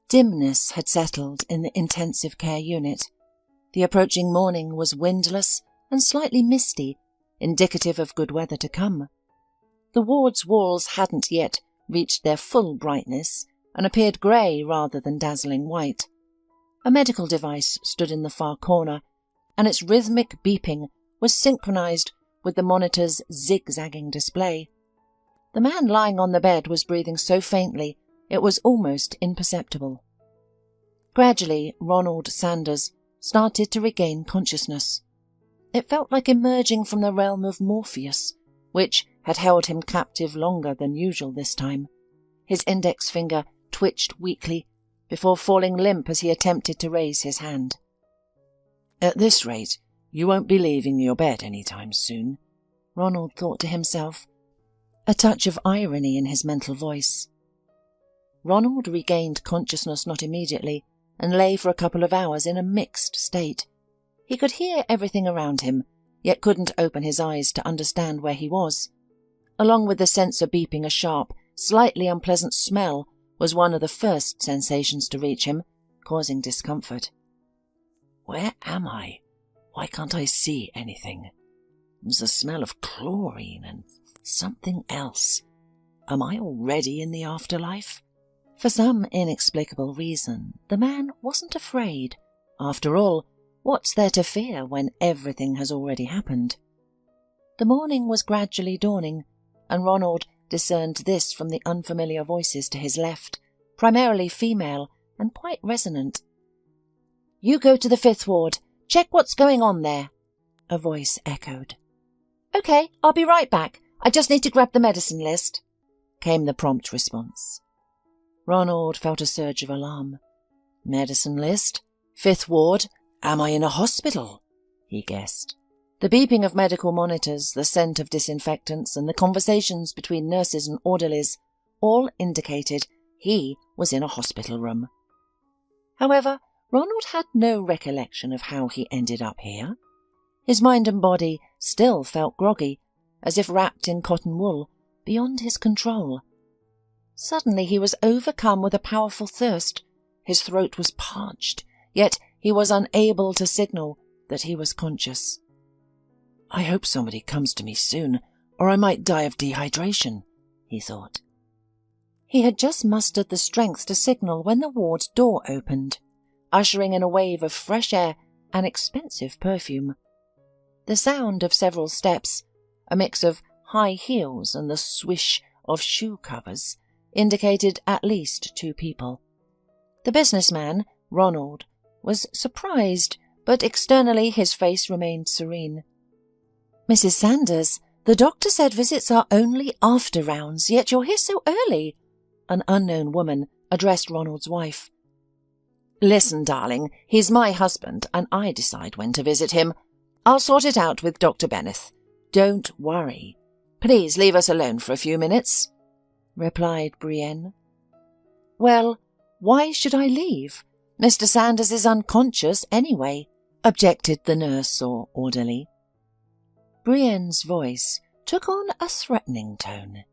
Dimness had settled in the intensive care unit. The approaching morning was windless and slightly misty, indicative of good weather to come. The ward's walls hadn't yet reached their full brightness and appeared grey rather than dazzling white. A medical device stood in the far corner, and its rhythmic beeping was synchronized with the monitor's zigzagging display. The man lying on the bed was breathing so faintly it was almost imperceptible. Gradually, Ronald Sanders started to regain consciousness. It felt like emerging from the realm of Morpheus, which had held him captive longer than usual this time. His index finger twitched weakly before falling limp as he attempted to raise his hand. "At this rate, you won't be leaving your bed any time soon," Ronald thought to himself, a touch of irony in his mental voice. Ronald regained consciousness not immediately and lay for a couple of hours in a mixed state. He could hear everything around him, yet couldn't open his eyes to understand where he was. Along with the sensor beeping, a sharp, slightly unpleasant smell was one of the first sensations to reach him, causing discomfort. "Where am I? Why can't I see anything? There's a smell of chlorine and something else. Am I already in the afterlife?" For some inexplicable reason, the man wasn't afraid. After all, what's there to fear when everything has already happened? The morning was gradually dawning, and Ronald discerned this from the unfamiliar voices to his left, primarily female and quite resonant. "You go to the 5th ward. Check what's going on there," a voice echoed. "Okay, I'll be right back. I just need to grab the medicine list," came the prompt response. Ronald felt a surge of alarm. "Medicine list? 5th ward? Am I in a hospital?" he guessed. The beeping of medical monitors, the scent of disinfectants, and the conversations between nurses and orderlies all indicated he was in a hospital room. However, Ronald had no recollection of how he ended up here. His mind and body still felt groggy, as if wrapped in cotton wool, beyond his control. Suddenly he was overcome with a powerful thirst. His throat was parched, yet he was unable to signal that he was conscious. "I hope somebody comes to me soon, or I might die of dehydration," he thought. He had just mustered the strength to signal when the ward door opened, ushering in a wave of fresh air and expensive perfume. The sound of several steps, a mix of high heels and the swish of shoe covers, indicated at least 2 people. The businessman, Ronald, was surprised, but externally his face remained serene. "Mrs. Sanders, the doctor said visits are only after rounds, yet you're here so early," an unknown woman addressed Ronald's wife. "Listen, darling, he's my husband, and I decide when to visit him. I'll sort it out with Dr. Bennett. Don't worry. Please leave us alone for a few minutes," replied Brienne. "Well, why should I leave? Mr. Sanders is unconscious anyway," objected the nurse or orderly. Brienne's voice took on a threatening tone.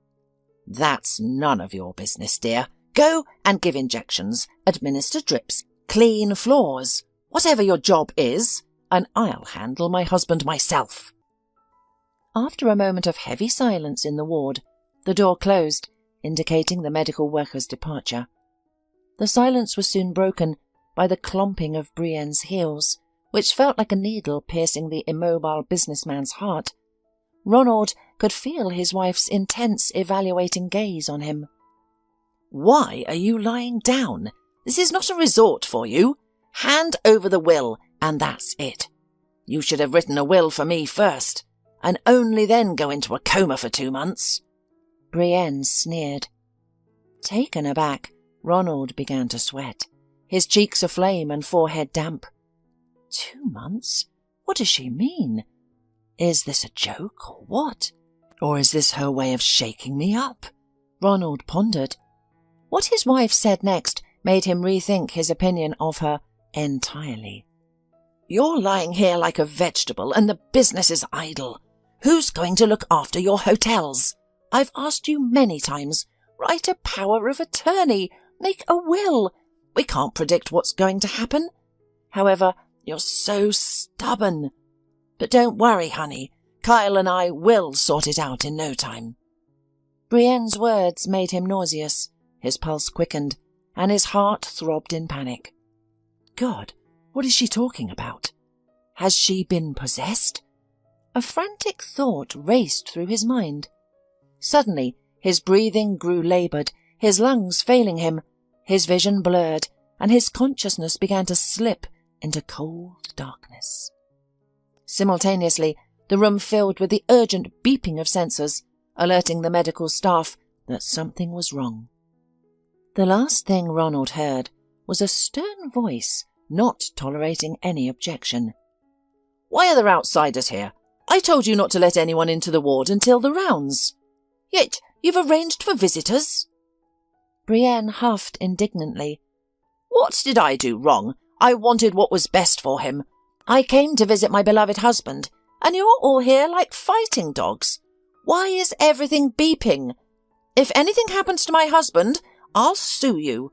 "That's none of your business, dear. Go and give injections, administer drips, clean floors, whatever your job is, and I'll handle my husband myself." After a moment of heavy silence in the ward, the door closed, indicating the medical worker's departure. The silence was soon broken by the clomping of Brienne's heels, which felt like a needle piercing the immobile businessman's heart. Ronald could feel his wife's intense, evaluating gaze on him. "Why are you lying down? This is not a resort for you. Hand over the will, and that's it. You should have written a will for me first, and only then go into a coma for 2 months." Brienne sneered. Taken aback, Ronald began to sweat, his cheeks aflame and forehead damp. 2 months? What does she mean? Is this a joke or what? Or is this her way of shaking me up? Ronald pondered. What his wife said next made him rethink his opinion of her entirely. "You're lying here like a vegetable and the business is idle. Who's going to look after your hotels? I've asked you many times. Write a power of attorney. Make a will. We can't predict what's going to happen. However, you're so stubborn. But don't worry, honey. Kyle and I will sort it out in no time." Brienne's words made him nauseous. His pulse quickened, and his heart throbbed in panic. God, what is she talking about? Has she been possessed? A frantic thought raced through his mind. Suddenly, his breathing grew laboured, his lungs failing him, his vision blurred, and his consciousness began to slip into cold darkness. Simultaneously, the room filled with the urgent beeping of sensors, alerting the medical staff that something was wrong. The last thing Ronald heard was a stern voice not tolerating any objection. "Why are there outsiders here? I told you not to let anyone into the ward until the rounds. Yet you've arranged for visitors?" Brienne huffed indignantly. "What did I do wrong? I wanted what was best for him. I came to visit my beloved husband, and you're all here like fighting dogs. Why is everything beeping? If anything happens to my husband, I'll sue you."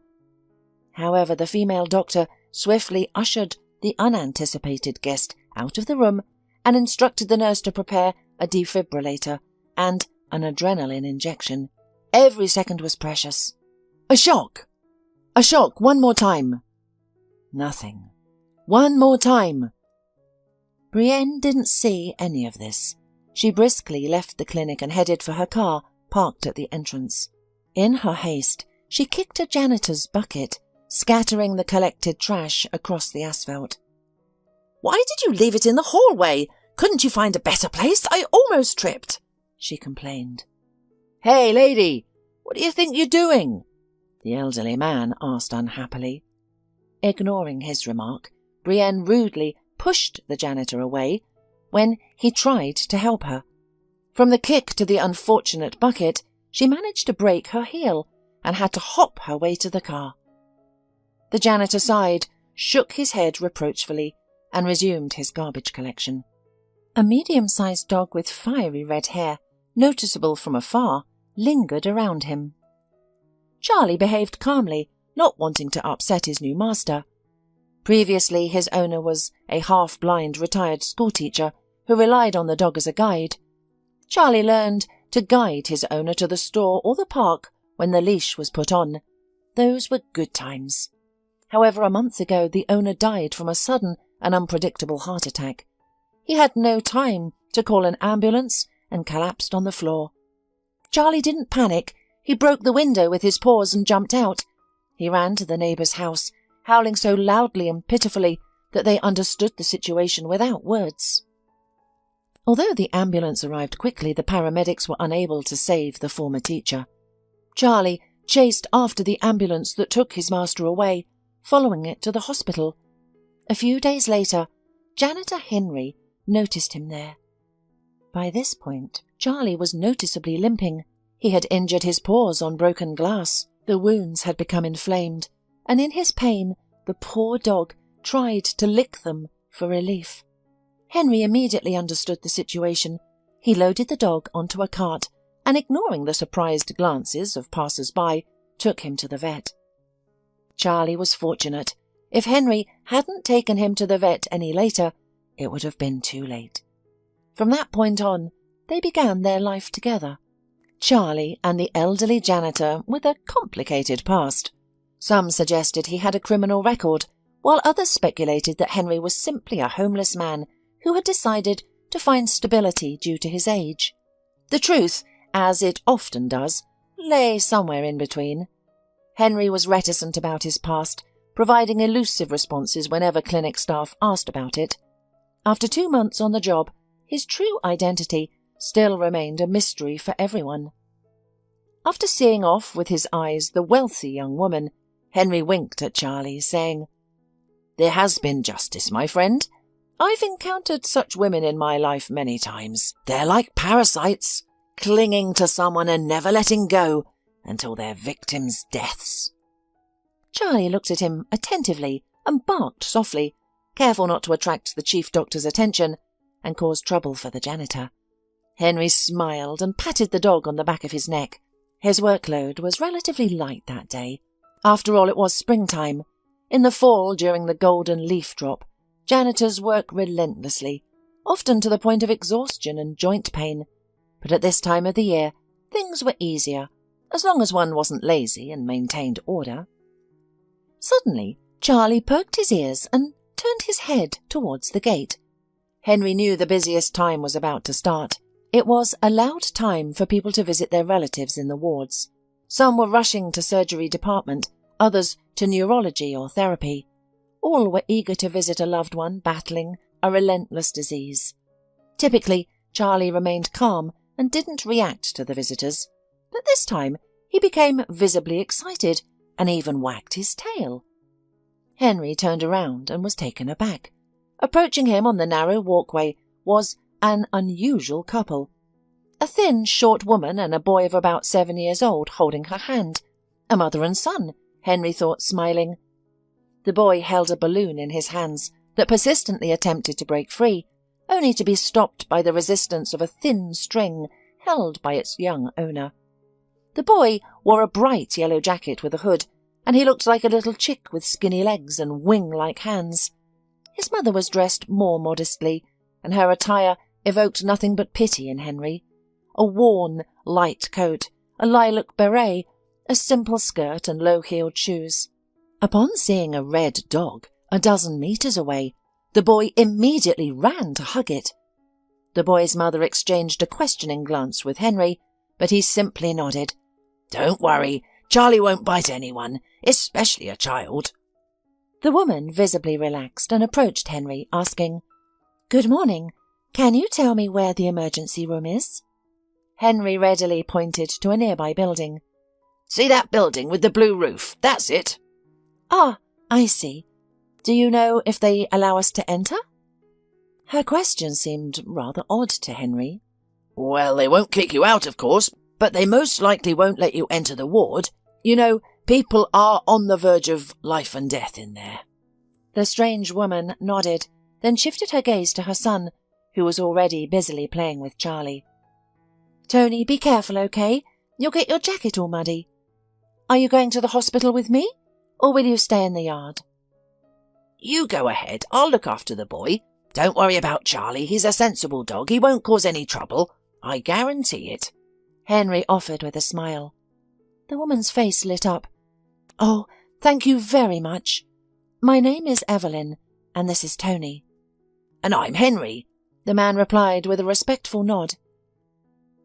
However, the female doctor swiftly ushered the unanticipated guest out of the room and instructed the nurse to prepare a defibrillator and an adrenaline injection. Every second was precious. "A shock! A shock! One more time!" Nothing. "One more time!" Brienne didn't see any of this. She briskly left the clinic and headed for her car, parked at the entrance. In her haste, she kicked a janitor's bucket, scattering the collected trash across the asphalt. "Why did you leave it in the hallway? Couldn't you find a better place? I almost tripped," she complained. "Hey, lady, what do you think you're doing?" the elderly man asked unhappily. Ignoring his remark, Brienne rudely pushed the janitor away when he tried to help her. From the kick to the unfortunate bucket, she managed to break her heel and had to hop her way to the car. The janitor sighed, shook his head reproachfully, and resumed his garbage collection. A medium-sized dog with fiery red hair, noticeable from afar, lingered around him. Charlie behaved calmly, not wanting to upset his new master. Previously, his owner was a half-blind retired schoolteacher who relied on the dog as a guide. Charlie learned to guide his owner to the store or the park when the leash was put on. Those were good times. However, a month ago, the owner died from a sudden and unpredictable heart attack. He had no time to call an ambulance and collapsed on the floor. Charlie didn't panic. He broke the window with his paws and jumped out. He ran to the neighbour's house, howling so loudly and pitifully that they understood the situation without words. Although the ambulance arrived quickly, the paramedics were unable to save the former teacher. Charlie chased after the ambulance that took his master away, following it to the hospital. A few days later, janitor Henry noticed him there. By this point, Charlie was noticeably limping. He had injured his paws on broken glass. The wounds had become inflamed, and in his pain, the poor dog tried to lick them for relief. Henry immediately understood the situation. He loaded the dog onto a cart and, ignoring the surprised glances of passers-by, took him to the vet. Charlie was fortunate. If Henry hadn't taken him to the vet any later, it would have been too late. From that point on, they began their life together. Charlie and the elderly janitor with a complicated past. Some suggested he had a criminal record, while others speculated that Henry was simply a homeless man who had decided to find stability due to his age. The truth, as it often does, lay somewhere in between. Henry was reticent about his past, providing elusive responses whenever clinic staff asked about it. After 2 months on the job, his true identity still remained a mystery for everyone. After seeing off with his eyes the wealthy young woman, Henry winked at Charlie, saying, "There has been justice, my friend. I've encountered such women in my life many times. They're like parasites, clinging to someone and never letting go until their victims' deaths." Charlie looked at him attentively and barked softly, careful not to attract the chief doctor's attention and cause trouble for the janitor. Henry smiled and patted the dog on the back of his neck. His workload was relatively light that day. After all, it was springtime, In the fall, during the golden leaf drop, janitors work relentlessly, often to the point of exhaustion and joint pain. But at this time of the year, things were easier, as long as one wasn't lazy and maintained order. Suddenly, Charlie perked his ears and turned his head towards the gate. Henry knew the busiest time was about to start. It was allowed time for people to visit their relatives in the wards. Some were rushing to surgery department, others to neurology or therapy. All were eager to visit a loved one battling a relentless disease. Typically, Charlie remained calm and didn't react to the visitors, but this time he became visibly excited and even wagged his tail. Henry turned around and was taken aback. Approaching him on the narrow walkway was an unusual couple. A thin, short woman and a boy of about 7 years old holding her hand. A mother and son, Henry thought, smiling. The boy held a balloon in his hands that persistently attempted to break free, only to be stopped by the resistance of a thin string held by its young owner. The boy wore a bright yellow jacket with a hood, and he looked like a little chick with skinny legs and wing-like hands. His mother was dressed more modestly, and her attire evoked nothing but pity in Henry. A worn, light coat, a lilac beret, a simple skirt and low-heeled shoes. Upon seeing a red dog a dozen meters away, the boy immediately ran to hug it. The boy's mother exchanged a questioning glance with Henry, but he simply nodded. "Don't worry, Charlie won't bite anyone, especially a child." The woman visibly relaxed and approached Henry, asking, "Good morning. Can you tell me where the emergency room is?" Henry readily pointed to a nearby building. "See that building with the blue roof? That's it." "Ah, I see. Do you know if they allow us to enter?" Her question seemed rather odd to Henry. "Well, they won't kick you out, of course, but they most likely won't let you enter the ward. You know, people are on the verge of life and death in there." The strange woman nodded, then shifted her gaze to her son, who was already busily playing with Charlie. "Tony, be careful, okay? You'll get your jacket all muddy. Are you going to the hospital with me, or will you stay in the yard?" "You go ahead. I'll look after the boy. Don't worry about Charlie. He's a sensible dog. He won't cause any trouble. I guarantee it," Henry offered with a smile. The woman's face lit up. "Oh, thank you very much. My name is Evelyn, and this is Tony." "And I'm Henry," the man replied with a respectful nod.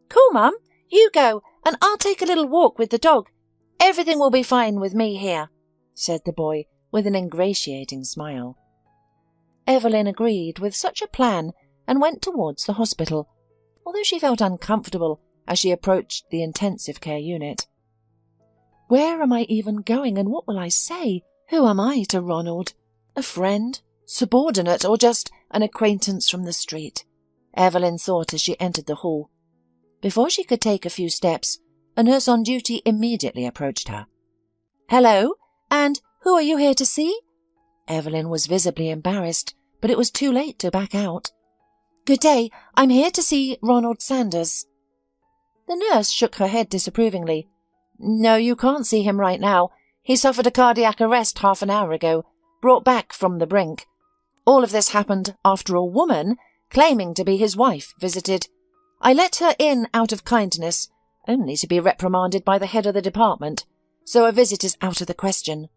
"Cool, Mum. You go, and I'll take a little walk with the dog. Everything will be fine with me here," said the boy with an ingratiating smile. Evelyn agreed with such a plan and went towards the hospital, although she felt uncomfortable as she approached the intensive care unit. Where am I even going, and what will I say? Who am I to Ronald? A friend? Subordinate? Or just an acquaintance from the street? Evelyn thought as she entered the hall. Before she could take a few steps, a nurse on duty immediately approached her. "Hello, and who are you here to see?" Evelyn was visibly embarrassed, but it was too late to back out. "Good day, I'm here to see Ronald Sanders." The nurse shook her head disapprovingly. "No, you can't see him right now. He suffered a cardiac arrest half an hour ago, brought back from the brink. All of this happened after a woman, claiming to be his wife, visited. I let her in out of kindness, only to be reprimanded by the head of the department, so a visit is out of the question."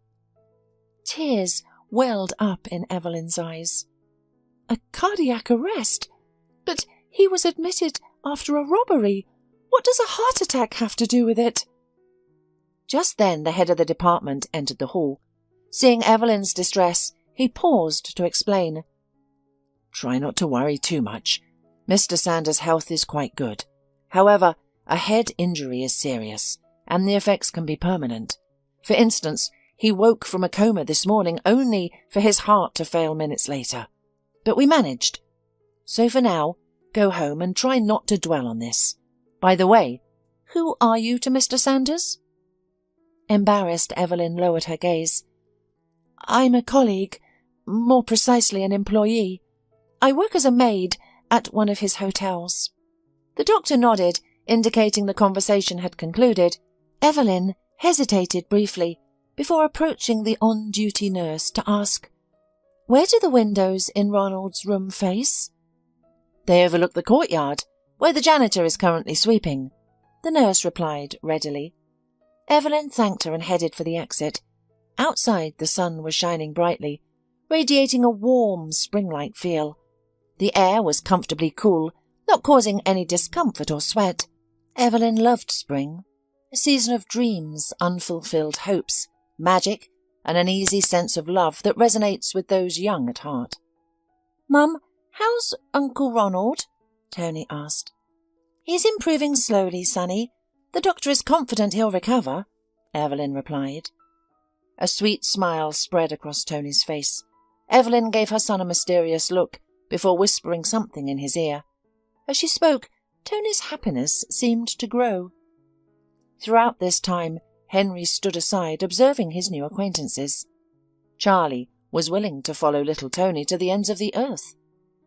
Tears welled up in Evelyn's eyes. A cardiac arrest? But he was admitted after a robbery. What does a heart attack have to do with it? Just then the head of the department entered the hall. Seeing Evelyn's distress, he paused to explain. "Try not to worry too much. Mr. Sanders' health is quite good. However, a head injury is serious, and the effects can be permanent. For instance, he woke from a coma this morning only for his heart to fail minutes later. But we managed. So for now, go home and try not to dwell on this. By the way, who are you to Mr. Sanders?" Embarrassed, Evelyn lowered her gaze. "I'm a colleague, more precisely an employee. I work as a maid at one of his hotels." The doctor nodded, indicating the conversation had concluded. Evelyn hesitated briefly before approaching the on-duty nurse to ask, "Where do the windows in Ronald's room face?" "They overlook the courtyard, where the janitor is currently sweeping," the nurse replied readily. Evelyn thanked her and headed for the exit. Outside, the sun was shining brightly, radiating a warm, spring-like feel. The air was comfortably cool, not causing any discomfort or sweat. Evelyn loved spring, a season of dreams, unfulfilled hopes, magic, and an easy sense of love that resonates with those young at heart. "Mum, how's Uncle Ronald?" Tony asked. "He's improving slowly, Sonny. The doctor is confident he'll recover," Evelyn replied. A sweet smile spread across Tony's face. Evelyn gave her son a mysterious look before whispering something in his ear. As she spoke, Tony's happiness seemed to grow. Throughout this time, Henry stood aside, observing his new acquaintances. Charlie was willing to follow little Tony to the ends of the earth.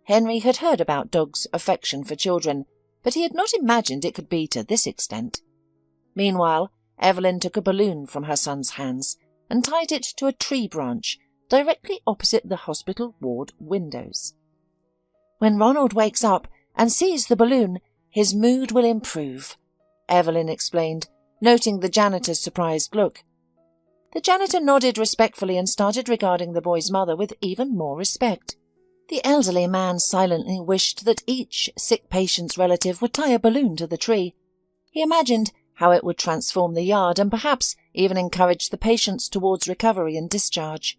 Henry had heard about Dog's affection for children, but he had not imagined it could be to this extent. Meanwhile, Evelyn took a balloon from her son's hands and tied it to a tree branch directly opposite the hospital ward windows. "When Ronald wakes up and sees the balloon, his mood will improve," Evelyn explained, noting the janitor's surprised look. The janitor nodded respectfully and started regarding the boy's mother with even more respect. The elderly man silently wished that each sick patient's relative would tie a balloon to the tree. He imagined how it would transform the yard and perhaps even encourage the patients towards recovery and discharge.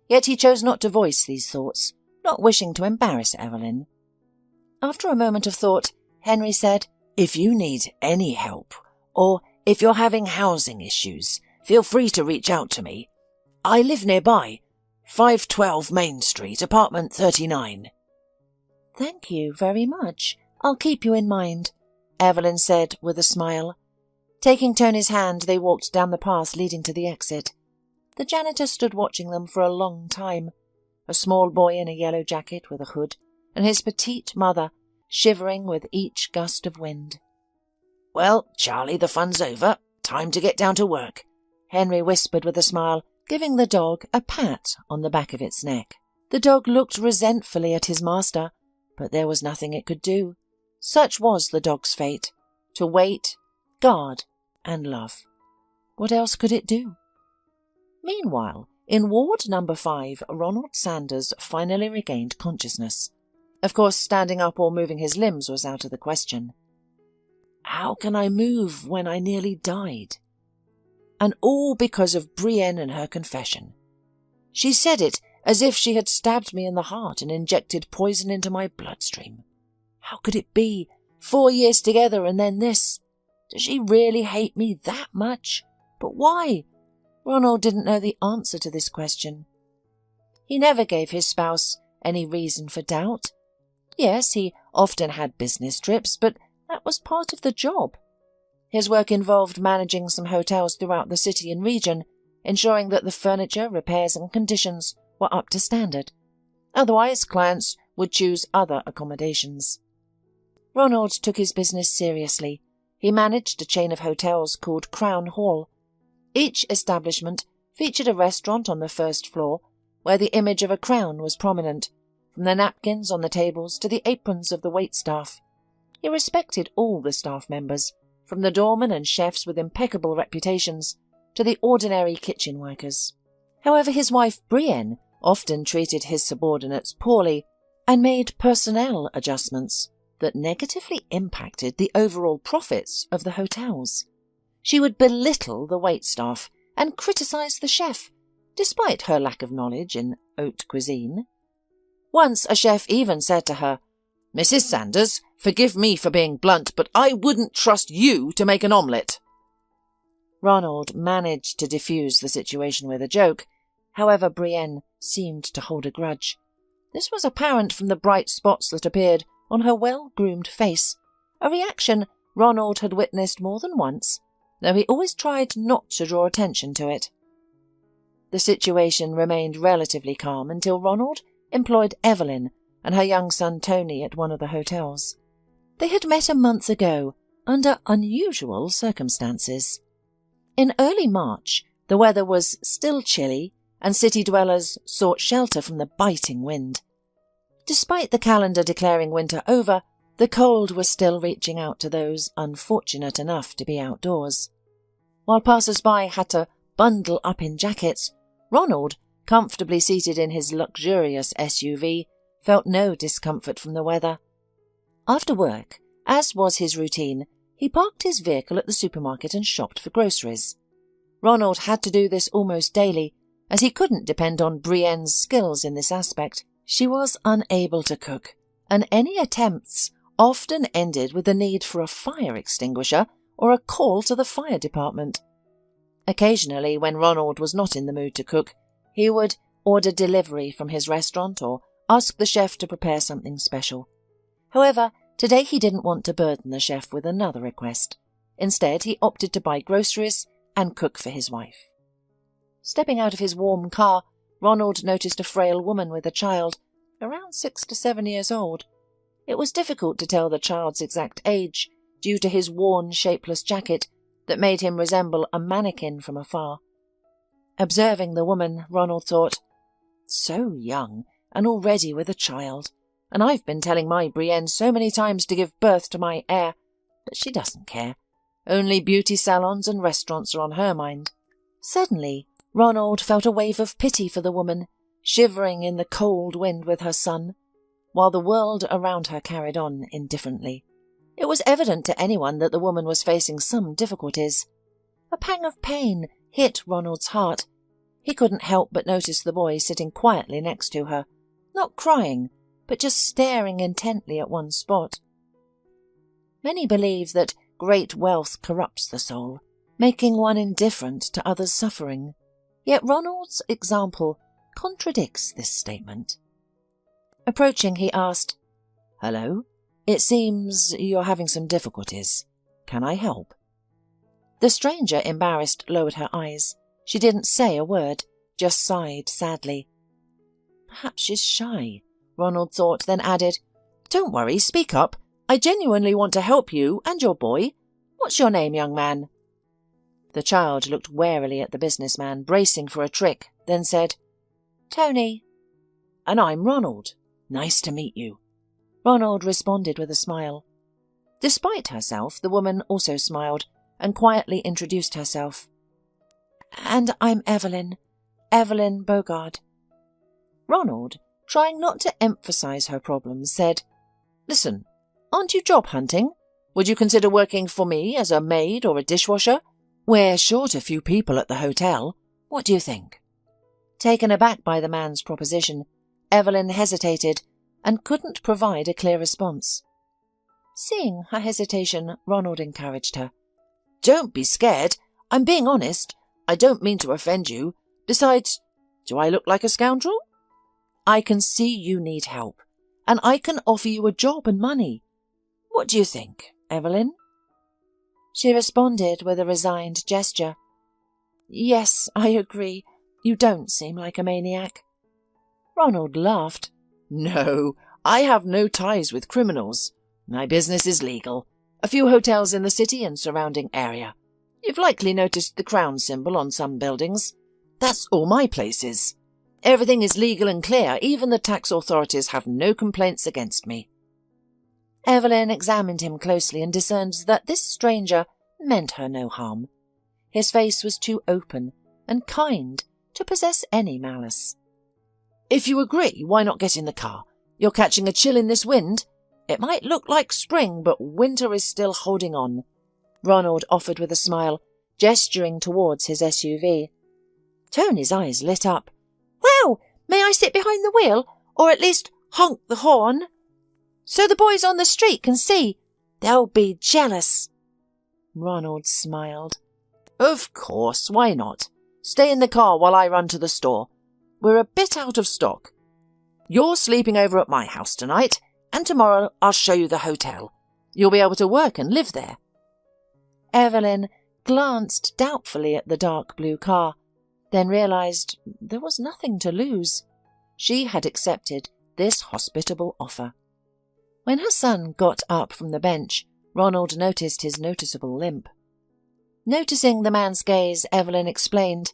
Yet he chose not to voice these thoughts, not wishing to embarrass Evelyn. After a moment of thought, Henry said, "If you need any help, or if you're having housing issues, feel free to reach out to me. I live nearby, 512 Main Street, apartment 39. "Thank you very much. I'll keep you in mind," Evelyn said with a smile. Taking Tony's hand, they walked down the path leading to the exit. The janitor stood watching them for a long time, a small boy in a yellow jacket with a hood, and his petite mother, shivering with each gust of wind. "Well, Charlie, the fun's over. Time to get down to work," Henry whispered with a smile, giving the dog a pat on the back of its neck. The dog looked resentfully at his master, but there was nothing it could do. Such was the dog's fate, to wait, guard, and love. What else could it do? Meanwhile, in Ward number 5, Ronald Sanders finally regained consciousness. Of course, standing up or moving his limbs was out of the question. "How can I move when I nearly died?" And all because of Brienne and her confession. She said it as if she had stabbed me in the heart and injected poison into my bloodstream. How could it be? 4 years together and then this. Does she really hate me that much? But why? Ronald didn't know the answer to this question. He never gave his spouse any reason for doubt. Yes, he often had business trips, but that was part of the job. His work involved managing some hotels throughout the city and region, ensuring that the furniture, repairs and conditions were up to standard. Otherwise, clients would choose other accommodations. Ronald took his business seriously. He managed a chain of hotels called Crown Hall. Each establishment featured a restaurant on the first floor, where the image of a crown was prominent, from the napkins on the tables to the aprons of the waitstaff. He respected all the staff members, from the doormen and chefs with impeccable reputations to the ordinary kitchen workers. However, his wife Brienne often treated his subordinates poorly and made personnel adjustments that negatively impacted the overall profits of the hotels. She would belittle the waitstaff and criticize the chef, despite her lack of knowledge in haute cuisine. Once a chef even said to her, "Mrs. Sanders, forgive me for being blunt, but I wouldn't trust you to make an omelette." Ronald managed to defuse the situation with a joke. However, Brienne seemed to hold a grudge. This was apparent from the bright spots that appeared on her well-groomed face, a reaction Ronald had witnessed more than once, though he always tried not to draw attention to it. The situation remained relatively calm until Ronald employed Evelyn and her young son Tony at one of the hotels. They had met a month ago, under unusual circumstances. In early March, The weather was still chilly, and city dwellers sought shelter from the biting wind. Despite the calendar declaring winter over, the cold was still reaching out to those unfortunate enough to be outdoors. While passers-by had to bundle up in jackets, Ronald, comfortably seated in his luxurious SUV, felt no discomfort from the weather. After work, as was his routine, he parked his vehicle at the supermarket and shopped for groceries. Ronald had to do this almost daily, as he couldn't depend on Brienne's skills in this aspect. She was unable to cook, and any attempts often ended with the need for a fire extinguisher or a call to the fire department. Occasionally, when Ronald was not in the mood to cook, he would order delivery from his restaurant or ask the chef to prepare something special. However, today he didn't want to burden the chef with another request. Instead, he opted to buy groceries and cook for his wife. Stepping out of his warm car, Ronald noticed a frail woman with a child, around 6 to 7 years old. It was difficult to tell the child's exact age due to his worn, shapeless jacket that made him resemble a mannequin from afar. Observing the woman, Ronald thought, "So young, and already with a child, and I've been telling my Brienne so many times to give birth to my heir, but she doesn't care. Only beauty salons and restaurants are on her mind." Suddenly, Ronald felt a wave of pity for the woman, shivering in the cold wind with her son, while the world around her carried on indifferently. It was evident to anyone that the woman was facing some difficulties. A pang of pain hit Ronald's heart. He couldn't help but notice the boy sitting quietly next to her, not crying, but just staring intently at one spot. Many believe that great wealth corrupts the soul, making one indifferent to others' suffering. Yet Ronald's example contradicts this statement. Approaching, he asked, "Hello? It seems you're having some difficulties. Can I help?" The stranger, embarrassed, lowered her eyes. She didn't say a word, just sighed sadly. Perhaps she's shy, Ronald thought, then added, "Don't worry, speak up. I genuinely want to help you and your boy. What's your name, young man?" The child looked warily at the businessman, bracing for a trick, then said, "Tony." "And I'm Ronald. Nice to meet you." Ronald responded with a smile. Despite herself, the woman also smiled and quietly introduced herself. "And I'm Evelyn Bogard." Ronald, trying not to emphasize her problems, said, "Listen, aren't you job hunting? Would you consider working for me as a maid or a dishwasher? We're short a few people at the hotel. What do you think?" Taken aback by the man's proposition, Evelyn hesitated and couldn't provide a clear response. Seeing her hesitation, Ronald encouraged her. "Don't be scared. I'm being honest. I don't mean to offend you. Besides, do I look like a scoundrel? I can see you need help, and I can offer you a job and money. What do you think, Evelyn?" She responded with a resigned gesture. "Yes, I agree. You don't seem like a maniac." Ronald laughed. "No, I have no ties with criminals. My business is legal. A few hotels in the city and surrounding area. You've likely noticed the crown symbol on some buildings. That's all my place is. Everything is legal and clear. Even the tax authorities have no complaints against me." Evelyn examined him closely and discerned that this stranger meant her no harm. His face was too open and kind to possess any malice. "If you agree, why not get in the car? You're catching a chill in this wind. It might look like spring, but winter is still holding on," Ronald offered with a smile, gesturing towards his SUV. Tony's eyes lit up. "Wow, may I sit behind the wheel, or at least honk the horn? So the boys on the street can see. They'll be jealous." Ronald smiled. "Of course, why not? Stay in the car while I run to the store. We're a bit out of stock. You're sleeping over at my house tonight, and tomorrow I'll show you the hotel. You'll be able to work and live there." Evelyn glanced doubtfully at the dark blue car, then realized there was nothing to lose. She had accepted this hospitable offer. When her son got up from the bench, Ronald noticed his noticeable limp. Noticing the man's gaze, Evelyn explained,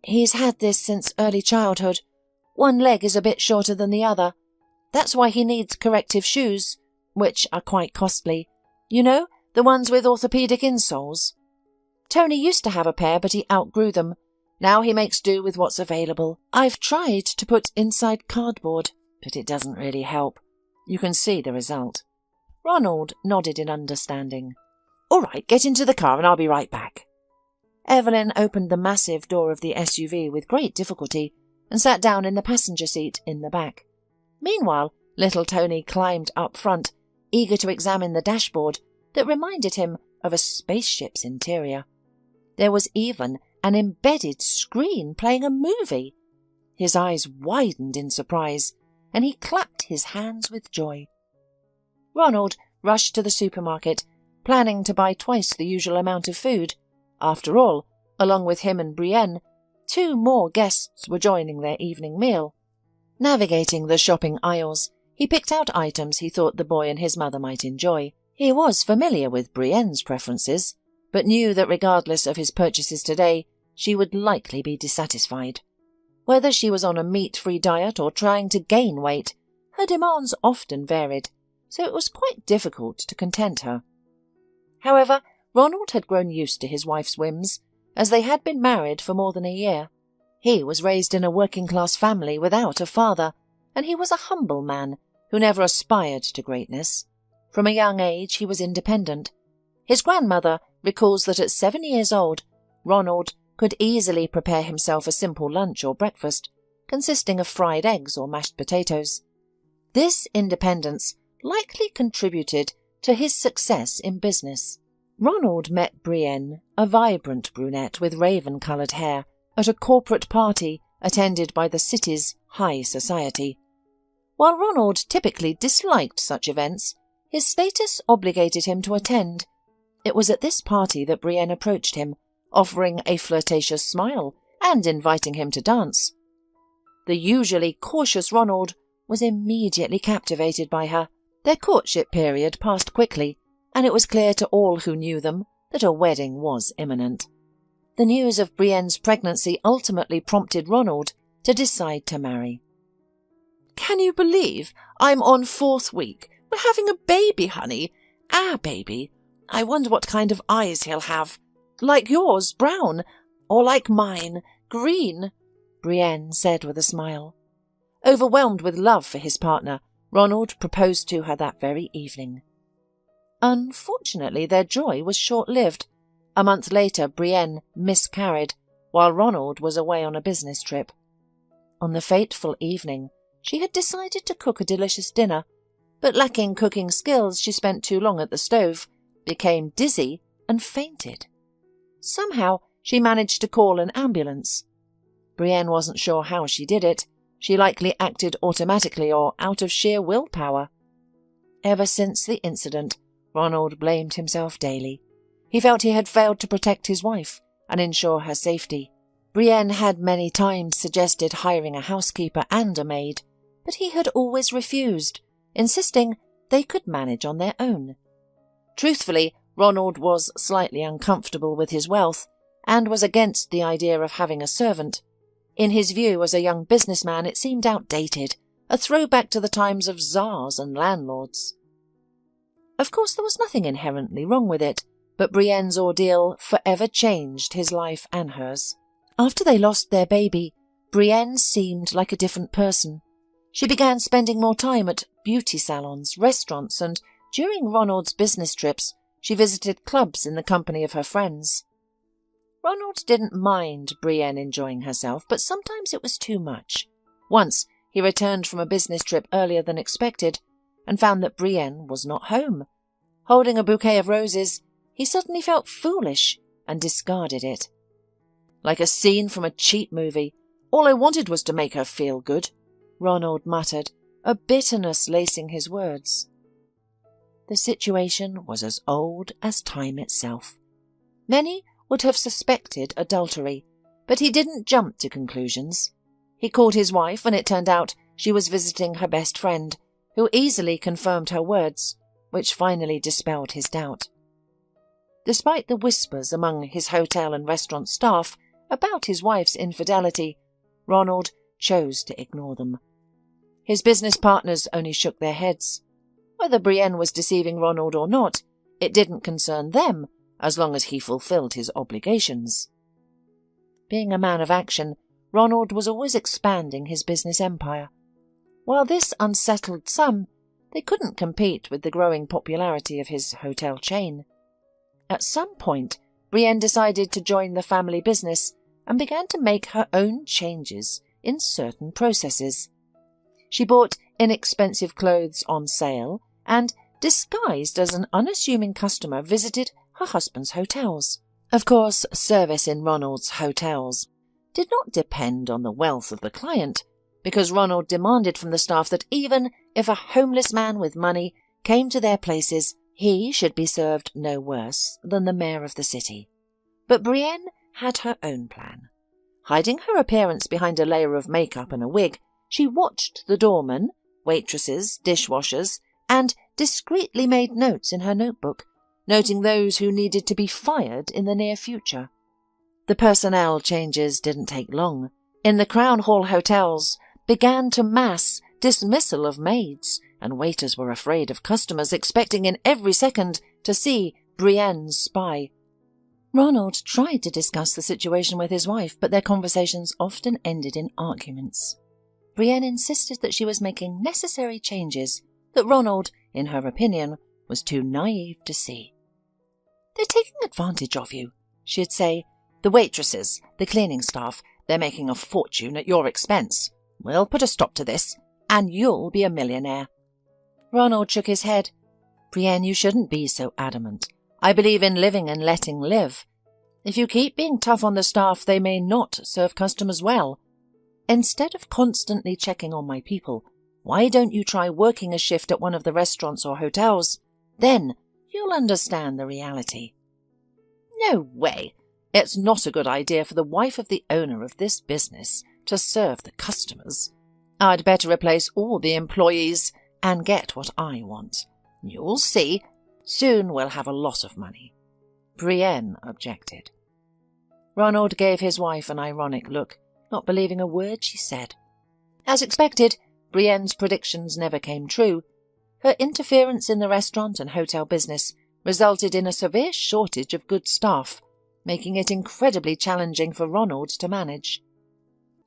"He's had this since early childhood. One leg is a bit shorter than the other. That's why he needs corrective shoes, which are quite costly. You know, the ones with orthopedic insoles. Tony used to have a pair, but he outgrew them. Now he makes do with what's available. I've tried to put inside cardboard, but it doesn't really help. You can see the result." Ronald nodded in understanding. "All right, get into the car and I'll be right back." Evelyn opened the massive door of the SUV with great difficulty and sat down in the passenger seat in the back. Meanwhile, little Tony climbed up front, eager to examine the dashboard that reminded him of a spaceship's interior. There was even an embedded screen playing a movie. His eyes widened in surprise, and he clapped his hands with joy. Ronald rushed to the supermarket, planning to buy twice the usual amount of food. After all, along with him and Brienne, 2 more guests were joining their evening meal. Navigating the shopping aisles, he picked out items he thought the boy and his mother might enjoy. He was familiar with Brienne's preferences, but knew that regardless of his purchases today, she would likely be dissatisfied. Whether she was on a meat-free diet or trying to gain weight, her demands often varied, so it was quite difficult to content her. However, Ronald had grown used to his wife's whims, as they had been married for more than a year. He was raised in a working-class family without a father, and he was a humble man who never aspired to greatness. From a young age he was independent. His grandmother recalls that at 7 years old, Ronald could easily prepare himself a simple lunch or breakfast, consisting of fried eggs or mashed potatoes. This independence likely contributed to his success in business. Ronald met Brienne, a vibrant brunette with raven-coloured hair, at a corporate party attended by the city's high society. While Ronald typically disliked such events, his status obligated him to attend. It was at this party that Brienne approached him, offering a flirtatious smile and inviting him to dance. The usually cautious Ronald was immediately captivated by her. Their courtship period passed quickly, and it was clear to all who knew them that a wedding was imminent. The news of Brienne's pregnancy ultimately prompted Ronald to decide to marry. "Can you believe I'm on 4th week? We're having a baby, honey. Our baby. I wonder what kind of eyes he'll have. Like yours, brown, or like mine, green," Brienne said with a smile. Overwhelmed with love for his partner, Ronald proposed to her that very evening. Unfortunately, their joy was short-lived. A month later, Brienne miscarried, while Ronald was away on a business trip. On the fateful evening, she had decided to cook a delicious dinner, but lacking cooking skills, she spent too long at the stove, became dizzy, and fainted. Somehow, she managed to call an ambulance. Brienne wasn't sure how she did it. She likely acted automatically or out of sheer willpower. Ever since the incident, Ronald blamed himself daily. He felt he had failed to protect his wife and ensure her safety. Brienne had many times suggested hiring a housekeeper and a maid, but he had always refused, insisting they could manage on their own. Truthfully, Ronald was slightly uncomfortable with his wealth and was against the idea of having a servant. In his view as a young businessman, it seemed outdated, a throwback to the times of czars and landlords. Of course, there was nothing inherently wrong with it, but Brienne's ordeal forever changed his life and hers. After they lost their baby, Brienne seemed like a different person. She began spending more time at beauty salons, restaurants, and during Ronald's business trips, she visited clubs in the company of her friends. Ronald didn't mind Brienne enjoying herself, but sometimes it was too much. Once, he returned from a business trip earlier than expected and found that Brienne was not home. Holding a bouquet of roses, he suddenly felt foolish and discarded it. "Like a scene from a cheap movie. All I wanted was to make her feel good," Ronald muttered, a bitterness lacing his words. The situation was as old as time itself. Many would have suspected adultery, but he didn't jump to conclusions. He called his wife, and it turned out she was visiting her best friend, who easily confirmed her words, which finally dispelled his doubt. Despite the whispers among his hotel and restaurant staff about his wife's infidelity, Ronald chose to ignore them. His business partners only shook their heads. Whether Brienne was deceiving Ronald or not, it didn't concern them as long as he fulfilled his obligations. Being a man of action, Ronald was always expanding his business empire. While this unsettled some, they couldn't compete with the growing popularity of his hotel chain. At some point, Brienne decided to join the family business and began to make her own changes in certain processes. She bought inexpensive clothes on sale and, disguised as an unassuming customer, visited her husband's hotels. Of course, service in Ronald's hotels did not depend on the wealth of the client, because Ronald demanded from the staff that even if a homeless man with money came to their places, he should be served no worse than the mayor of the city. But Brienne had her own plan. Hiding her appearance behind a layer of makeup and a wig, she watched the doormen, waitresses, dishwashers, and discreetly made notes in her notebook, noting those who needed to be fired in the near future. The personnel changes didn't take long. In the Crown Hall hotels began to mass dismissal of maids, and waiters were afraid of customers, expecting in every second to see Brienne's spy. Ronald tried to discuss the situation with his wife, but their conversations often ended in arguments. Brienne insisted that she was making necessary changes that Ronald, in her opinion, was too naive to see. "They're taking advantage of you," she'd say. "The waitresses, the cleaning staff, they're making a fortune at your expense. We'll put a stop to this, and you'll be a millionaire." Ronald shook his head. "Brienne, you shouldn't be so adamant. I believe in living and letting live. If you keep being tough on the staff, they may not serve customers well. Instead of constantly checking on my people, why don't you try working a shift at one of the restaurants or hotels? Then you'll understand the reality." "No way. It's not a good idea for the wife of the owner of this business to serve the customers. I'd better replace all the employees and get what I want. You'll see. Soon we'll have a lot of money." Brienne objected. Ronald gave his wife an ironic look, not believing a word she said. As expected, Brienne's predictions never came true. Her interference in the restaurant and hotel business resulted in a severe shortage of good staff, making it incredibly challenging for Ronald to manage.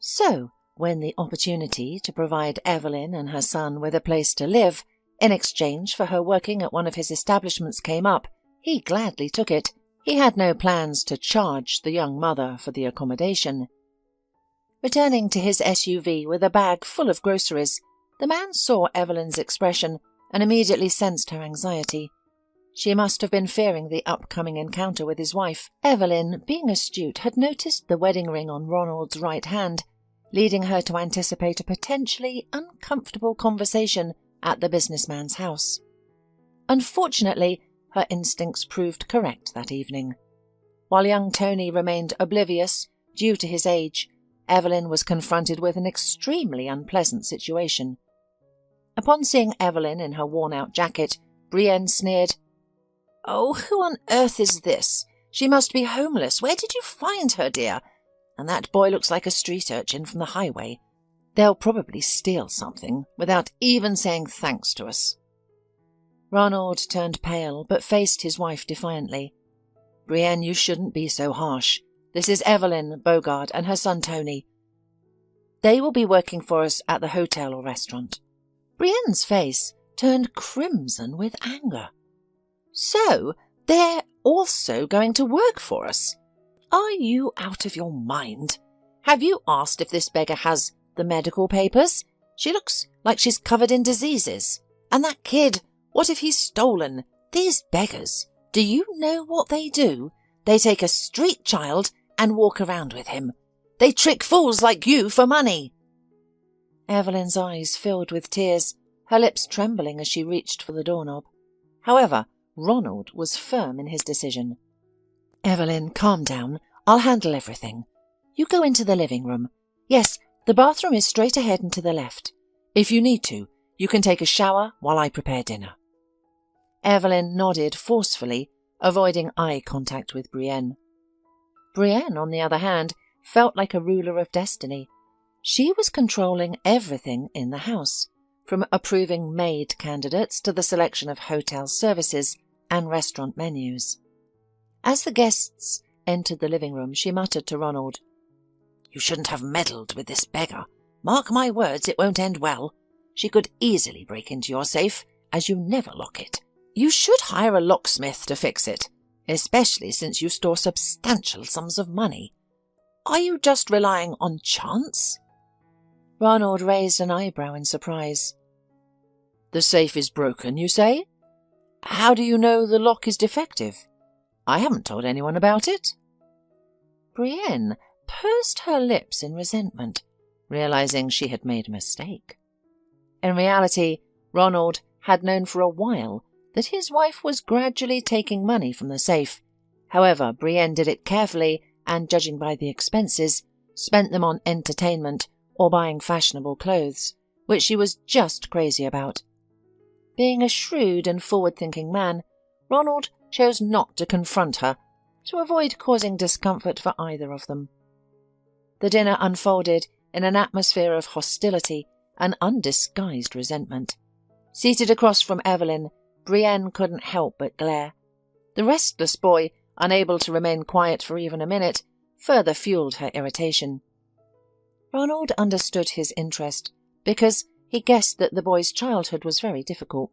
So, when the opportunity to provide Evelyn and her son with a place to live, in exchange for her working at one of his establishments, came up, he gladly took it. He had no plans to charge the young mother for the accommodation. Returning to his SUV with a bag full of groceries, the man saw Evelyn's expression and immediately sensed her anxiety. She must have been fearing the upcoming encounter with his wife. Evelyn, being astute, had noticed the wedding ring on Ronald's right hand, leading her to anticipate a potentially uncomfortable conversation at the businessman's house. Unfortunately, her instincts proved correct that evening. While young Tony remained oblivious due to his age, Evelyn was confronted with an extremely unpleasant situation. Upon seeing Evelyn in her worn-out jacket, Brienne sneered, "Oh, who on earth is this? She must be homeless. Where did you find her, dear? And that boy looks like a street urchin from the highway. They'll probably steal something without even saying thanks to us." Ronald turned pale, but faced his wife defiantly. "Brienne, you shouldn't be so harsh. This is Evelyn Bogard and her son Tony. They will be working for us at the hotel or restaurant." Brienne's face turned crimson with anger. "So, they're also going to work for us? Are you out of your mind? Have you asked if this beggar has the medical papers? She looks like she's covered in diseases. And that kid, what if he's stolen? These beggars, do you know what they do? They take a street child and walk around with him. They trick fools like you for money." Evelyn's eyes filled with tears, her lips trembling as she reached for the doorknob. However, Ronald was firm in his decision. "Evelyn, calm down. I'll handle everything. You go into the living room. Yes, the bathroom is straight ahead and to the left. If you need to, you can take a shower while I prepare dinner." Evelyn nodded forcefully, avoiding eye contact with Brienne. Brienne, on the other hand, felt like a ruler of destiny. She was controlling everything in the house, from approving maid candidates to the selection of hotel services and restaurant menus. As the guests entered the living room, she muttered to Ronald, "You shouldn't have meddled with this beggar. Mark my words, it won't end well. She could easily break into your safe, as you never lock it. You should hire a locksmith to fix it, especially since you store substantial sums of money. Are you just relying on chance?" Ronald raised an eyebrow in surprise. "The safe is broken, you say? How do you know the lock is defective? I haven't told anyone about it." Brienne pursed her lips in resentment, realizing she had made a mistake. In reality, Ronald had known for a while that his wife was gradually taking money from the safe. However, Brienne did it carefully and, judging by the expenses, spent them on entertainment or buying fashionable clothes, which she was just crazy about. Being a shrewd and forward-thinking man, Ronald chose not to confront her to avoid causing discomfort for either of them. The dinner unfolded in an atmosphere of hostility and undisguised resentment. Seated across from Evelyn, Brienne couldn't help but glare. The restless boy, unable to remain quiet for even a minute, further fueled her irritation. Ronald understood his interest because he guessed that the boy's childhood was very difficult.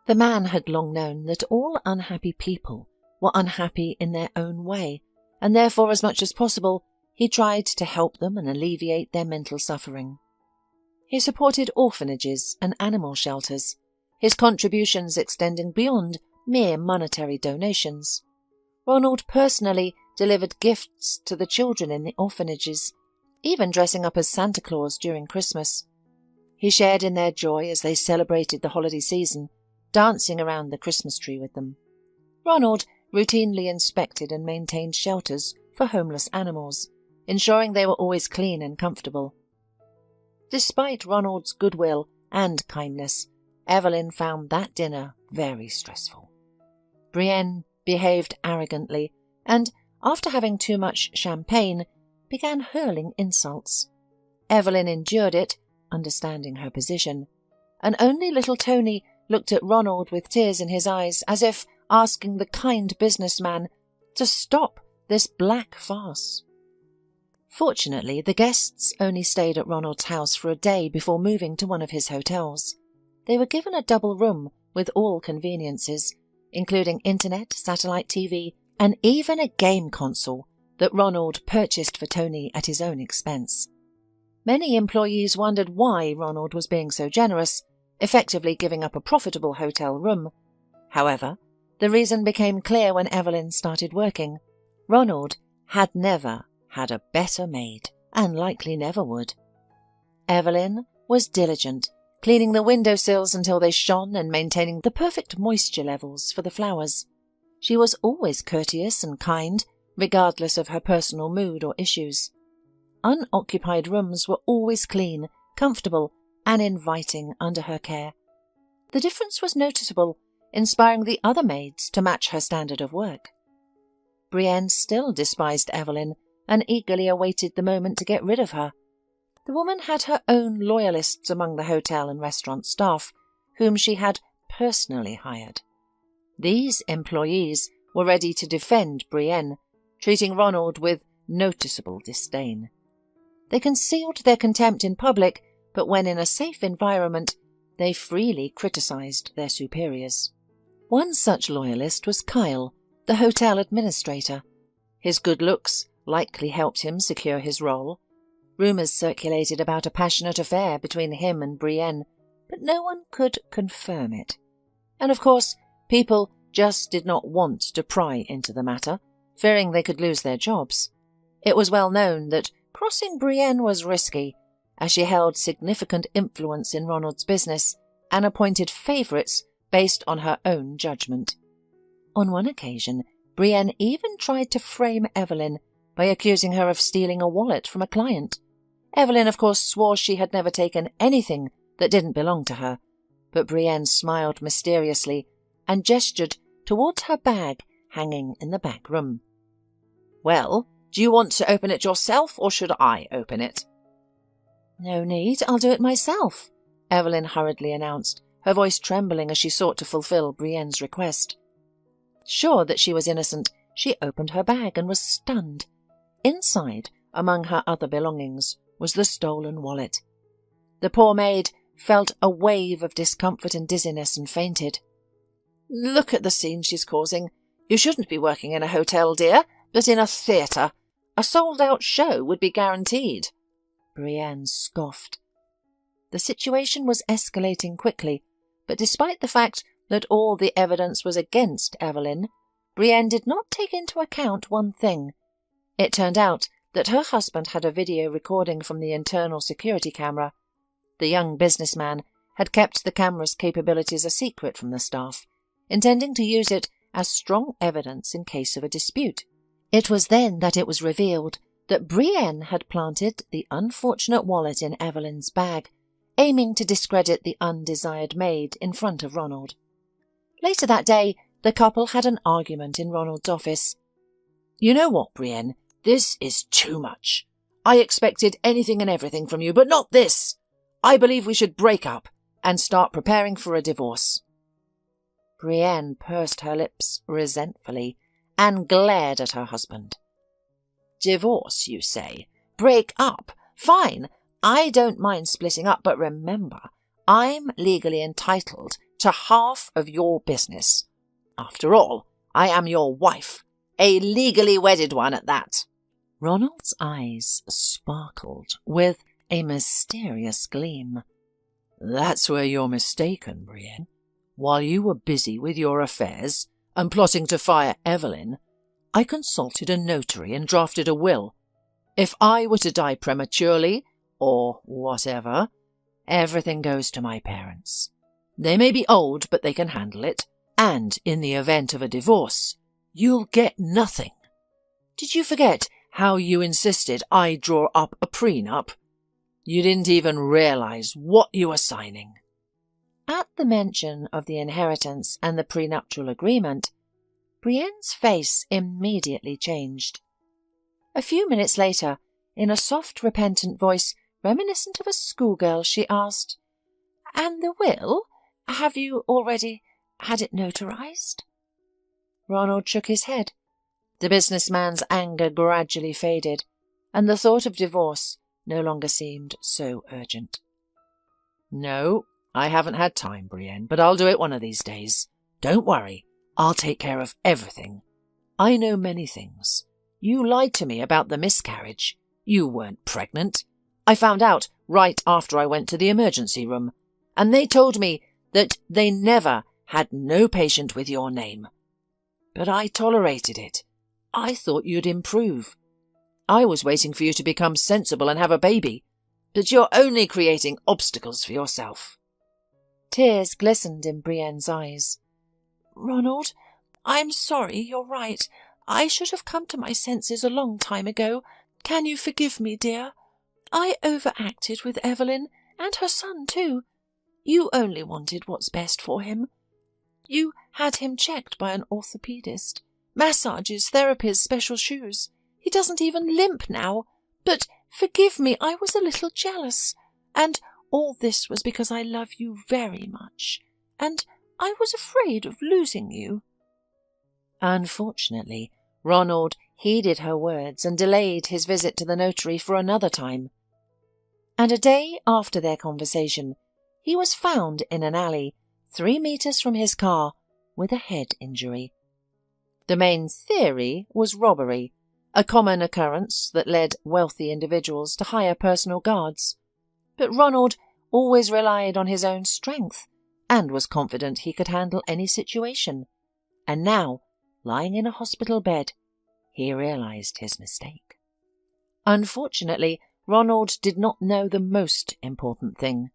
The man had long known that all unhappy people were unhappy in their own way, and therefore, as much as possible, he tried to help them and alleviate their mental suffering. He supported orphanages and animal shelters, his contributions extending beyond mere monetary donations. Ronald personally delivered gifts to the children in the orphanages, even dressing up as Santa Claus during Christmas. He shared in their joy as they celebrated the holiday season, dancing around the Christmas tree with them. Ronald routinely inspected and maintained shelters for homeless animals, ensuring they were always clean and comfortable. Despite Ronald's goodwill and kindness, Evelyn found that dinner very stressful. Brienne behaved arrogantly and, after having too much champagne, began hurling insults. Evelyn endured it, understanding her position, and only little Tony looked at Ronald with tears in his eyes, as if asking the kind businessman to stop this black farce. Fortunately, the guests only stayed at Ronald's house for a day before moving to one of his hotels. They were given a double room with all conveniences, including internet, satellite TV, and even a game console that Ronald purchased for Tony at his own expense. Many employees wondered why Ronald was being so generous, effectively giving up a profitable hotel room. However, the reason became clear when Evelyn started working. Ronald had never had a better maid, and likely never would. Evelyn was diligent, cleaning the windowsills until they shone and maintaining the perfect moisture levels for the flowers. She was always courteous and kind, regardless of her personal mood or issues. Unoccupied rooms were always clean, comfortable, and inviting under her care. The difference was noticeable, inspiring the other maids to match her standard of work. Brienne still despised Evelyn and eagerly awaited the moment to get rid of her. The woman had her own loyalists among the hotel and restaurant staff, whom she had personally hired. These employees were ready to defend Brienne, treating Ronald with noticeable disdain. They concealed their contempt in public, but when in a safe environment, they freely criticized their superiors. One such loyalist was Kyle, the hotel administrator. His good looks likely helped him secure his role. Rumours circulated about a passionate affair between him and Brienne, but no one could confirm it. And of course, people just did not want to pry into the matter, fearing they could lose their jobs. It was well known that crossing Brienne was risky, as she held significant influence in Ronald's business and appointed favourites based on her own judgment. On one occasion, Brienne even tried to frame Evelyn by accusing her of stealing a wallet from a client. Evelyn, of course, swore she had never taken anything that didn't belong to her, but Brienne smiled mysteriously and gestured towards her bag hanging in the back room. "Well, do you want to open it yourself, or should I open it?" "No need, I'll do it myself," Evelyn hurriedly announced, her voice trembling as she sought to fulfill Brienne's request. Sure that she was innocent, she opened her bag and was stunned. Inside, among her other belongings, was the stolen wallet. The poor maid felt a wave of discomfort and dizziness and fainted. "Look at the scene she's causing. You shouldn't be working in a hotel, dear, but in a theatre. A sold-out show would be guaranteed." Brienne scoffed. The situation was escalating quickly, but despite the fact that all the evidence was against Evelyn, Brienne did not take into account one thing. It turned out that her husband had a video recording from the internal security camera. The young businessman had kept the camera's capabilities a secret from the staff, intending to use it as strong evidence in case of a dispute. It was then that it was revealed that Brienne had planted the unfortunate wallet in Evelyn's bag, aiming to discredit the undesired maid in front of Ronald. Later that day, the couple had an argument in Ronald's office. "You know what, Brienne? This is too much. I expected anything and everything from you, but not this. I believe we should break up and start preparing for a divorce." Brienne pursed her lips resentfully and glared at her husband. "Divorce, you say? Break up? Fine. I don't mind splitting up, but remember, I'm legally entitled to half of your business. After all, I am your wife, a legally wedded one at that." Ronald's eyes sparkled with a mysterious gleam. "That's where you're mistaken, Brienne. While you were busy with your affairs and plotting to fire Evelyn, I consulted a notary and drafted a will. If I were to die prematurely, or whatever, everything goes to my parents. They may be old, but they can handle it, and in the event of a divorce, you'll get nothing. Did you forget how you insisted I draw up a prenup? You didn't even realize what you were signing." At the mention of the inheritance and the prenuptial agreement, Brienne's face immediately changed. A few minutes later, in a soft, repentant voice reminiscent of a schoolgirl, she asked, "And the will? Have you already had it notarized?" Ronald shook his head. The businessman's anger gradually faded, and the thought of divorce no longer seemed so urgent. "No, I haven't had time, Brienne, but I'll do it one of these days. Don't worry, I'll take care of everything. I know many things. You lied to me about the miscarriage. You weren't pregnant. I found out right after I went to the emergency room, and they told me that they never had no patient with your name. But I tolerated it. I thought you'd improve. I was waiting for you to become sensible and have a baby, but you're only creating obstacles for yourself." Tears glistened in Brienne's eyes. "Ronald, I'm sorry, you're right. I should have come to my senses a long time ago. Can you forgive me, dear? I overacted with Evelyn, and her son too. You only wanted what's best for him. You had him checked by an orthopedist. Massages, therapies, special shoes. He doesn't even limp now. But forgive me, I was a little jealous. And all this was because I love you very much. And I was afraid of losing you." Unfortunately, Ronald heeded her words and delayed his visit to the notary for another time. And a day after their conversation, he was found in an alley 3 meters from his car with a head injury. The main theory was robbery, a common occurrence that led wealthy individuals to hire personal guards. But Ronald always relied on his own strength and was confident he could handle any situation. And now, lying in a hospital bed, he realized his mistake. Unfortunately, Ronald did not know the most important thing.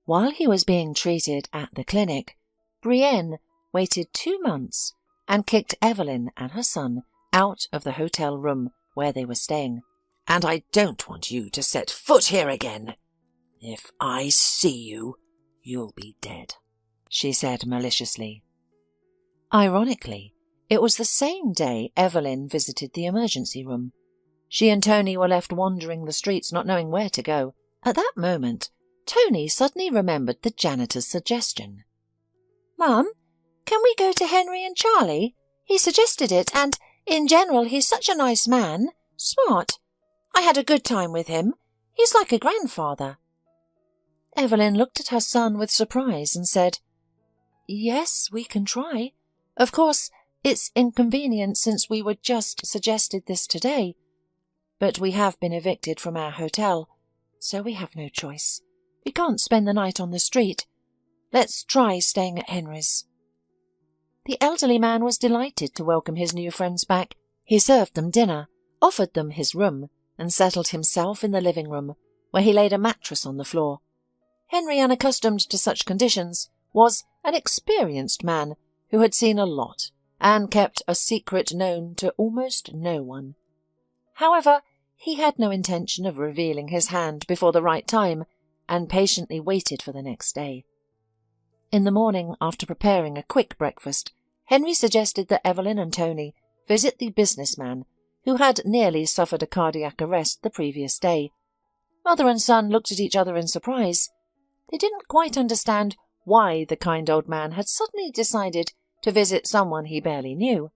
While he was being treated at the clinic, Brienne waited 2 months and kicked Evelyn and her son out of the hotel room where they were staying. "And I don't want you to set foot here again. If I see you, you'll be dead," she said maliciously. Ironically, it was the same day Evelyn visited the emergency room. She and Tony were left wandering the streets, not knowing where to go. At that moment, Tony suddenly remembered the janitor's suggestion. Mum, can we go to Henry and Charlie? He suggested it, and, in general, he's such a nice man. Smart. I had a good time with him. He's like a grandfather. Evelyn looked at her son with surprise and said, Yes, we can try. Of course, it's inconvenient since we were just suggested this today. But we have been evicted from our hotel, so we have no choice. We can't spend the night on the street. Let's try staying at Henry's. The elderly man was delighted to welcome his new friends back. He served them dinner, offered them his room, and settled himself in the living room, where he laid a mattress on the floor. Henry, unaccustomed to such conditions, was an experienced man who had seen a lot and kept a secret known to almost no one. However, he had no intention of revealing his hand before the right time and patiently waited for the next day. In the morning, after preparing a quick breakfast, Henry suggested that Evelyn and Tony visit the businessman who had nearly suffered a cardiac arrest the previous day. Mother and son looked at each other in surprise. They didn't quite understand why the kind old man had suddenly decided to visit someone he barely knew.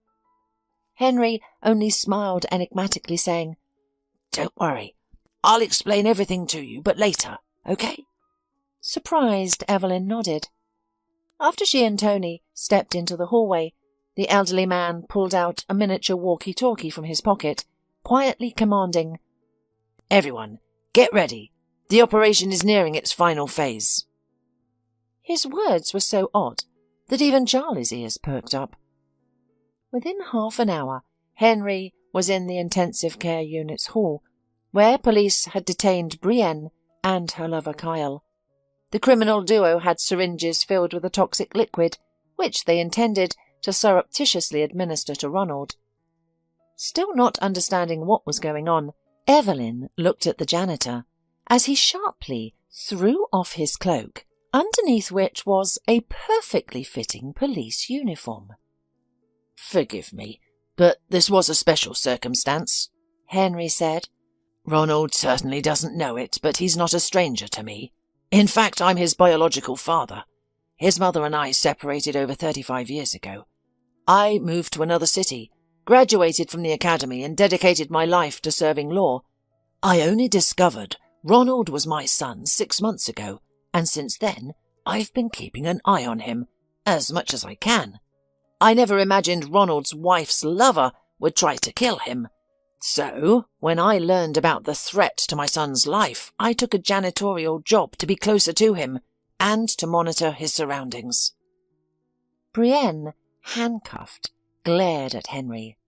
Henry only smiled enigmatically, saying, Don't worry. I'll explain everything to you, but later, okay? Surprised, Evelyn nodded. After she and Tony stepped into the hallway, the elderly man pulled out a miniature walkie-talkie from his pocket, quietly commanding, Everyone, get ready. The operation is nearing its final phase. His words were so odd that even Charlie's ears perked up. Within half an hour, Henry was in the intensive care unit's hall, where police had detained Brienne and her lover Kyle. The criminal duo had syringes filled with a toxic liquid, which they intended to surreptitiously administer to Ronald. Still not understanding what was going on, Evelyn looked at the janitor as he sharply threw off his cloak, underneath which was a perfectly fitting police uniform. Forgive me, but this was a special circumstance, Henry said. Ronald certainly doesn't know it, but he's not a stranger to me. In fact, I'm his biological father. His mother and I separated over 35 years ago. I moved to another city, graduated from the academy, and dedicated my life to serving law. I only discovered Ronald was my son 6 months ago, and since then I've been keeping an eye on him, as much as I can. I never imagined Ronald's wife's lover would try to kill him. So, when I learned about the threat to my son's life, I took a janitorial job to be closer to him and to monitor his surroundings. Brienne, handcuffed, glared at Henry.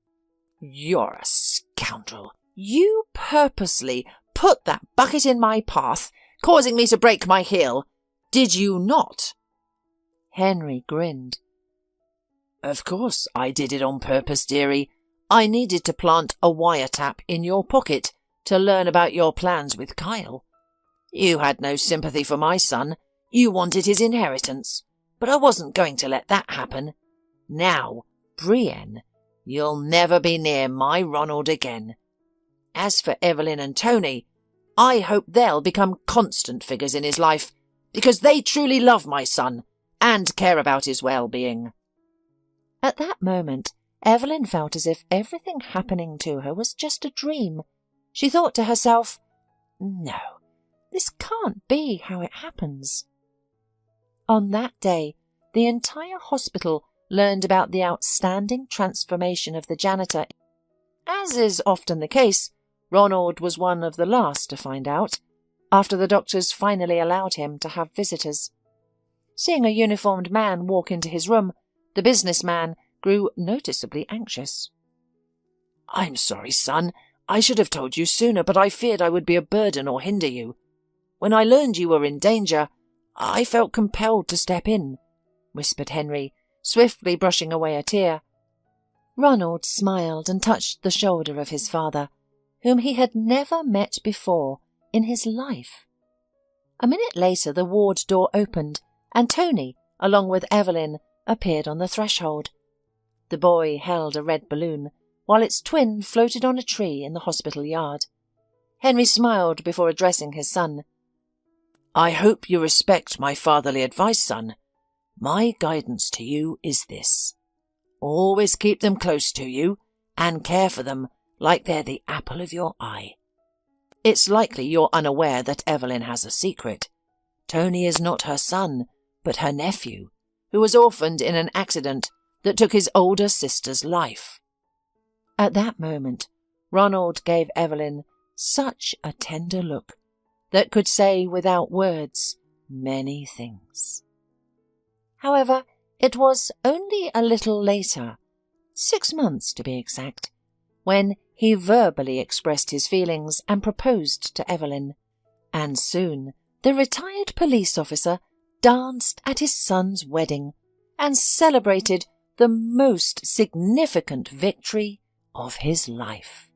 You're a scoundrel. You purposely put that bucket in my path, causing me to break my heel. Did you not? Henry grinned. Of course I did it on purpose, dearie. I needed to plant a wiretap in your pocket to learn about your plans with Kyle. You had no sympathy for my son. You wanted his inheritance. But I wasn't going to let that happen. Now, Brienne, you'll never be near my Ronald again. As for Evelyn and Tony, I hope they'll become constant figures in his life, because they truly love my son and care about his well-being. At that moment, Evelyn felt as if everything happening to her was just a dream. She thought to herself, No, this can't be how it happens. On that day, the entire hospital learned about the outstanding transformation of the janitor. As is often the case, Ronald was one of the last to find out, after the doctors finally allowed him to have visitors. Seeing a uniformed man walk into his room, the businessman grew noticeably anxious. I'm sorry, son. I should have told you sooner, but I feared I would be a burden or hinder you. When I learned you were in danger, I felt compelled to step in, whispered Henry, swiftly brushing away a tear. Ronald smiled and touched the shoulder of his father, whom he had never met before in his life. A minute later the ward door opened, and Tony, along with Evelyn, appeared on the threshold. The boy held a red balloon, while its twin floated on a tree in the hospital yard. Henry smiled before addressing his son. I hope you respect my fatherly advice, son. My guidance to you is this. Always keep them close to you and care for them like they're the apple of your eye. It's likely you're unaware that Evelyn has a secret. Tony is not her son, but her nephew, who was orphaned in an accident that took his older sister's life. At that moment, Ronald gave Evelyn such a tender look that could say without words many things. However, it was only a little later, 6 months to be exact, when he verbally expressed his feelings and proposed to Evelyn, and soon the retired police officer danced at his son's wedding and celebrated the most significant victory of his life.